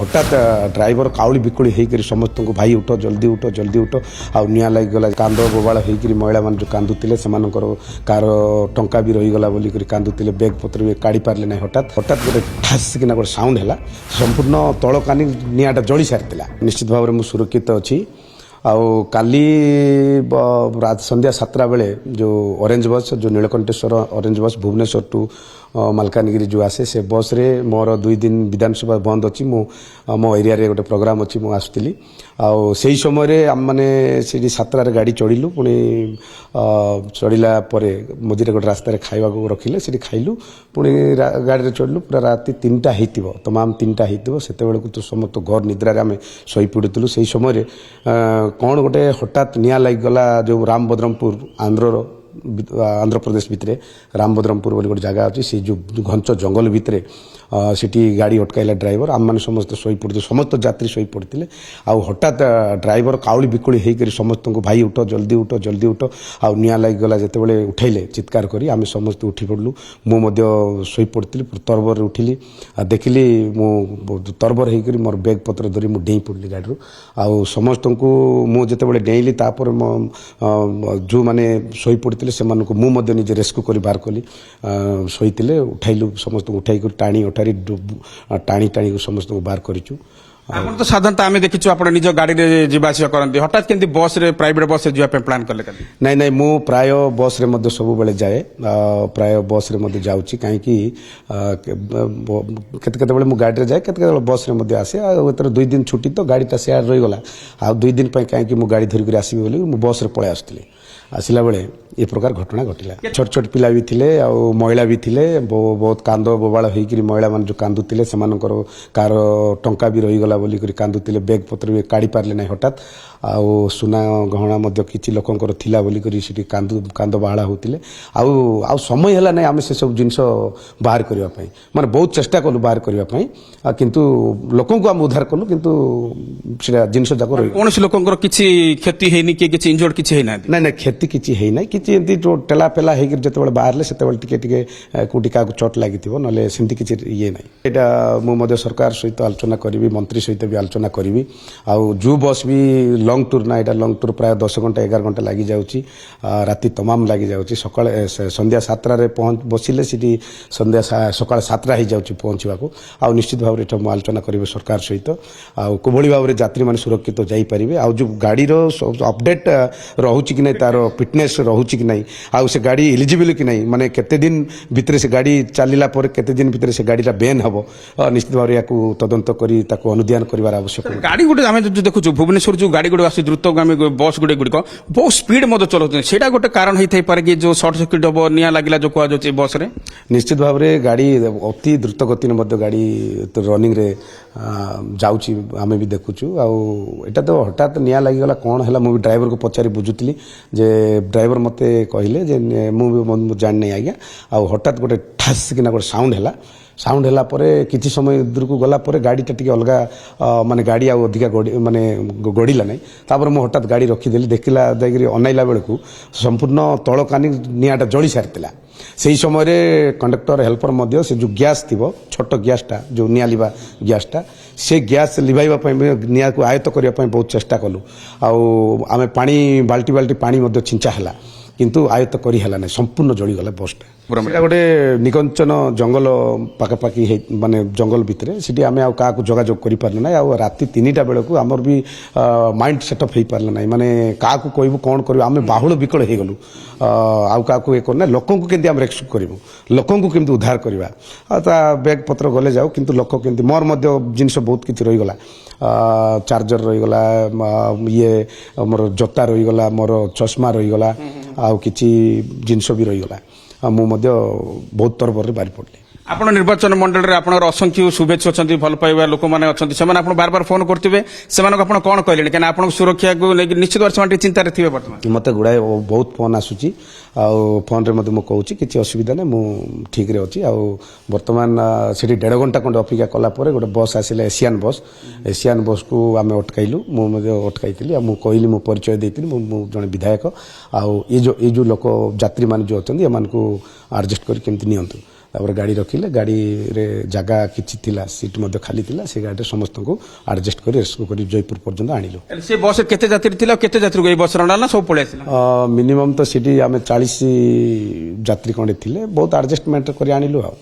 हठात ड्राइवर काउली बिकुली होकर समस्त को भाई उठ जल्दी उठ जल्दी उठ आ निआ लगिगला कांद बोबाड़ होकर महिला मैंने जो कांदुले से कार टंका भी रहीगला बोलिक कांदुले बैग पत्र भी काढ़ी पारे ना हठात हठात गोटे ठास किना गोटे साउंड है संपूर्ण तलकानी निआटा जली सारी निश्चित भाव में मुझे सुरक्षित अच्छी आउ काली संध्या 7टा बेले जो ऑरेंज बस जो नीलकंठेश्वर ऑरेंज बस भुवनेश्वर टू मालकानगिरी जो आसे से बस रे मोर 2 दिन विधानसभा बंद अच्छी मो एरिया रे गोटे प्रोग्राम अच्छी मुझे आसुली आउ से समय आम मैंने 7टार गाड़ी चढ़िलु पुणी चढ़ला मझे गोटे रास्तार खावा रखिले से खाइलु पुणी गाड़ी चढ़लु पूरा राति 3टा हो तमाम 3टा होते तो समस्त घर निद्रार आम शई पड़ुलु से समय कौन गोटे हठात निआ लगिगला जो रामभद्रमपुर आंध्र प्रदेश भितर रामभद्रमपुर बोली गोटे जगह अच्छी से जो घंच जंगल भितर सिटी गाड़ी अटकाइला ड्राइवर आम मैंने समस्त शई पड़े समस्त यात्री शई पड़ते आउ हठात ड्राइवर काउली बिकुली होकर समस्त को भाई उठ जल्दी उठ आ निआ लगिगला जिते उठेले चित्कार करी आम समस्त उठी पड़लु मुझे शई पड़ी तरबर उठिली देखिली मु तरबर होकर मोर बैग पत्र धरी मुझे डेई पड़ी गाड़ी आउ समस्त को मुझे डेईली जो मैंने शई पड़ते से मुझे रेस्क्यू कर बाहर कली शोते उठाइलु समस्त उठाई टाणी अठारी टाणी टाणी समस्त को बाहर करूँ आपण तो साधारणतः आम देखीचु आप निज गाड़ी रे जीवास करते हठात केमती बस रे प्राइवेट बस रे जावाई प्लान कले नहीं नहीं मु प्राय बस रे मध्य सब बेले जाए प्राय बस रे मध्य जाउची काहे कि केते केते बेले मु गाड़ी रे जाए केते केते बस रे मध्य आसे आ 2 दिन छुट्टी तो गाड़ी ता शेयर रही गला आ 2 दिन पय काहे कि मु गाड़ी धरि कर आसीबे बोली मु बस रे पळे आस्तली आसला बेले ये प्रकार घटना घटिला छोट छोट पिला भी थिले आ महिला भी थिले बहुत कांद बोबाड़ होकर महिला मान जो कांदुले से कार टंका भी रहीगला बोलिक कांदुले बैग पत्र भी काढ़ी पारे ना हठात आउ सुना गहना किसी लोकंर थिला बोलिक कांद बाहला होते आउ समय है ना आम से सब जिन बाहर करने माने बहुत चेष्टा कलु बाहर करने किंतु लोक आम उद्धार कलु किंतु जिनस जाक कौन लोक किसी क्षति है किसी इंजर्ड किसी ना ना क्षति किसी है ना किसी एमती जो टेला पेला होकर जो बाहर से टे कौटी क्या चोट लगी ना सेमती किसी ये ना यहाँ मुझे सरकार सहित आलोचना करी मंत्री सहित भी आलोचना करी आउ जो बस भी लंग टूर ना यहाँ लंग टूर प्राय 10 घंटा 11 घंटा लगी जाऊँगी राति तमाम लगी जाऊँगी सका संध्या 7टार बसिले सी संध्या सका 7टा हो जाऊँगी पहुँचवा आउ निश्चित भाव में आलोचना करेंगे सरकार सहित आउ कोभली भाव में यात्री मैंने सुरक्षित जापरेंगे आउ जो गाड़ी अपडेट रोचे कि नहीं तार फिटनेस रोचे कि नहीं आउ से गाड़ी एलिजिबल कि नहीं माने केते दिन भितर से गाड़ी चलला केते दिन भितर से गाड़ीटा बैन हम निश्चित भाव या तदंत करी अनुध्यान कर आवश्यक गाड़ी गोटे आम जो देखु भुवनेश्वर जो गाड़ी गुड़ आस द्रुतगामी बस गुड़े गुड़िक बहुत स्पीड मत चलाते से गोटे कारण होता पारे कि जो सर्ट सर्किट हम निआ लगे जो कह बस रे निश्चित भाव में गाड़ी अति द्रुत गति गाड़ी तो रनिंग रे जाऊँगी आम भी देखुचु आटा तो हठात निआ लगिगला कौन है मुझे ड्राइवर को पचारि बुझुली जे ड्राइवर मते कहले जे मु जान आज्ञा आ हठात गोटे ठास किना गोटे साउंड है किसी समय दूर को गला गाड़ीटा टी अलग माने गाड़ी अधिका माने गड़िला नहीं तापर मु हठात गाड़ी रखीदेली देखला जाकि अनाइला बेलू संपूर्ण तलकानी निआटा जली सारी से समय कंडक्टर हेल्पर मध्य से जो गैस थी छोट गैसटा जो निआ लिवा गैसटा से गैस लिभाइबा निआ को आयत्त करने बहुत चेष्टा कलु आम पानी बाल्टी बाल्टी पानी मध्य छिंचा है किंतु आयत्त करी है ना संपूर्ण जलीगला बसटा गोटे निकंचन जंगल पाखापाखि माने जंगल भितर सीटी आम क्या जोगाजोग कर पारे ना राति 3टा बेलू आमर भी माइंड सेटअप हो पारे ना माने क्या कहूँ कौन कर आम बाहुल विकल हो गलु आउ क्या ये करना लोक को केमती आम रेस्क्यू करूँ लोक को केमती उद्धार करवा बैग पत्र गले जाऊ किंतु लोक केमती मोर मध्य जिनस बहुत किसी रहीगला चार्जर रहीगला ये मोर जोता रहीगला मोर चश्मा रहीगला आउ किसी जिनस भी रहीगला मुझे बहुत तरबर बाहरी पड़े आप निर्वाचन मंडल में आपंकर असंख्य शुभेच्छा अच्छा भल पाइबा लोक मैंने बार बार फोन करते कौन कौन कहले क्या आप सुरक्षा को निश्चित भाव से चिंतार थे बर्तमान मत गुड़ाए बहुत फोन आसूची फोन रे मुझे मुझे किसी असुविधा ना मुझे ठीक अच्छी बर्तमान से 1.5 घंटा खंडे अपेक्षा कलापर गोटे बस आसिला एशियान बस को आम अटकलु मुझे अटकई कहली मो परिचय देती जड़े विधायक ये जो लोक यात्री मान जो अच्छा एम एडजस्ट करके नियंतु ତାପରେ ଗାଡ଼ି ରଖିଲେ ଗାଡ଼ିରେ ଜାଗା କିଛି ଥିଲା ସିଟ୍ ମଧ୍ୟ ଖାଲି ଥିଲା ସେ ଗାଡ଼ିରେ ସମସ୍ତଙ୍କୁ ଆଡଜଷ୍ଟ କରି ରେସ୍କ୍ୟୁ କରି ଜୟପୁର ପର୍ଯ୍ୟନ୍ତ ଆଣିଲୁ ସେ ବସରେ କେତେ ଯାତ୍ରୀ ଥିଲା ଆଉ କେତେ ଯାତ୍ରୀକୁ ଏଇ ବସରେ ଅଣା ନା ସବୁ ପଳେଇ ଆସିଲା? ମିନିମମ୍ ତ ସେଠି ଆମେ 40 ଯାତ୍ରୀ ଖଣ୍ଡେ ଥିଲେ ବହୁତ ଆଡଜଷ୍ଟମେଣ୍ଟ କରି ଆଣିଲୁ ଆଉ